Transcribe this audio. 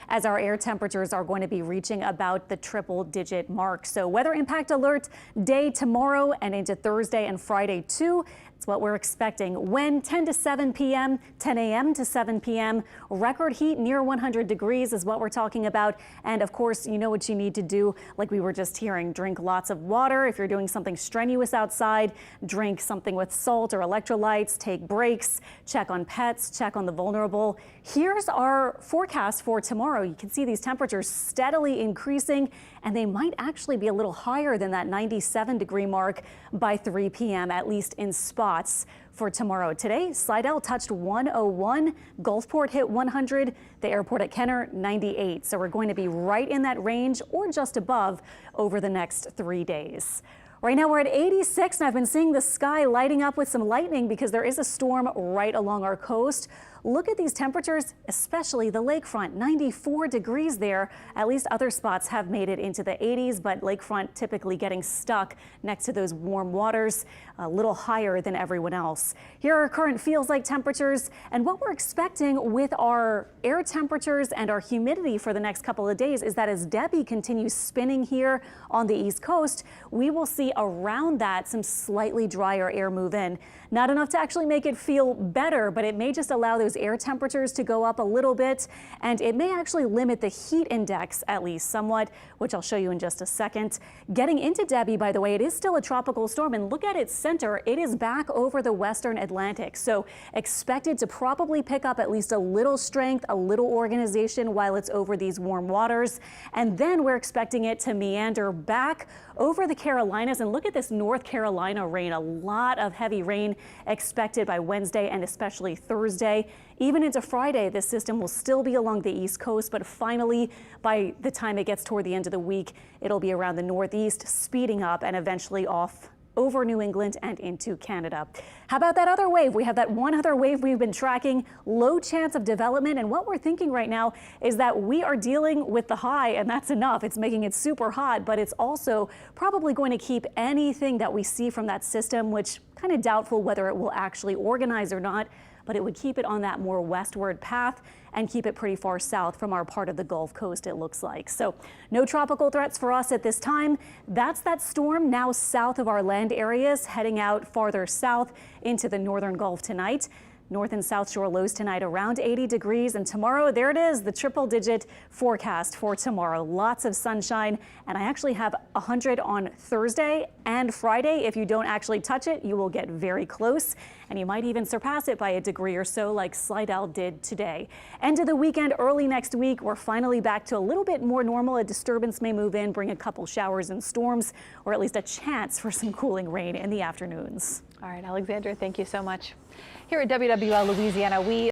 as our air temperatures are going to be reaching about the triple-digit mark. So weather impact alert day tomorrow and into Thursday and Friday too. It's what we're expecting. When 10 to 7 p.m., 10 a.m. to 7 p.m. Record heat near 100 degrees is what we're talking about. And of course, you know what you need to do, like we were just hearing. Drink lots of water. If you're doing something strenuous outside, drink something with salt or electrolytes, take breaks, check on pets, check on the vulnerable. Here's our forecast for tomorrow. You can see these temperatures steadily increasing, and they might actually be a little higher than that 97-degree mark by 3 p.m., at least in spots for tomorrow. Today, Slidell touched 101, Gulfport hit 100, the airport at Kenner 98. So we're going to be right in that range or just above over the next 3 days. Right now we're at 86, and I've been seeing the sky lighting up with some lightning because there is a storm right along our coast. Look at these temperatures, especially the lakefront, 94 degrees there. At least other spots have made it into the 80s, but lakefront typically getting stuck next to those warm waters, a little higher than everyone else. Here are current feels like temperatures and what we're expecting with our air temperatures and our humidity for the next couple of days is that as Debbie continues spinning here on the East Coast, we will see around that some slightly drier air move in. Not enough to actually make it feel better, but it may just allow those air temperatures to go up a little bit, and it may actually limit the heat index at least somewhat, which I'll show you in just a second. Getting into Debbie, by the way, it is still a tropical storm, and look at its center. It is back over the western Atlantic, so expected to probably pick up at least a little strength, a little organization while it's over these warm waters, and then we're expecting it to meander back over the Carolinas. And look at this North Carolina rain, a lot of heavy rain expected by Wednesday and especially Thursday. Even into Friday, this system will still be along the East Coast, but finally, by the time it gets toward the end of the week, it'll be around the Northeast, speeding up and eventually off over New England and into Canada. How about that other wave? We have that one other wave we've been tracking, low chance of development. And what we're thinking right now is that we are dealing with the high, and that's enough. It's making it super hot, but it's also probably going to keep anything that we see from that system, which kind of doubtful whether it will actually organize or not, but it would keep it on that more westward path and keep it pretty far south from our part of the Gulf Coast, it looks like. So no tropical threats for us at this time. That's that storm now south of our land areas, heading out farther south into the northern Gulf tonight. North and South Shore lows tonight around 80 degrees, and tomorrow, there it is, the triple-digit forecast for tomorrow. Lots of sunshine, and I actually have 100 on Thursday and Friday. If you don't actually touch it, you will get very close, and you might even surpass it by a degree or so like Slidell did today. End of the weekend, early next week, we're finally back to a little bit more normal. A disturbance may move in, bring a couple showers and storms, or at least a chance for some cooling rain in the afternoons. All right, Alexandra, thank you so much. Here at WWL Louisiana, we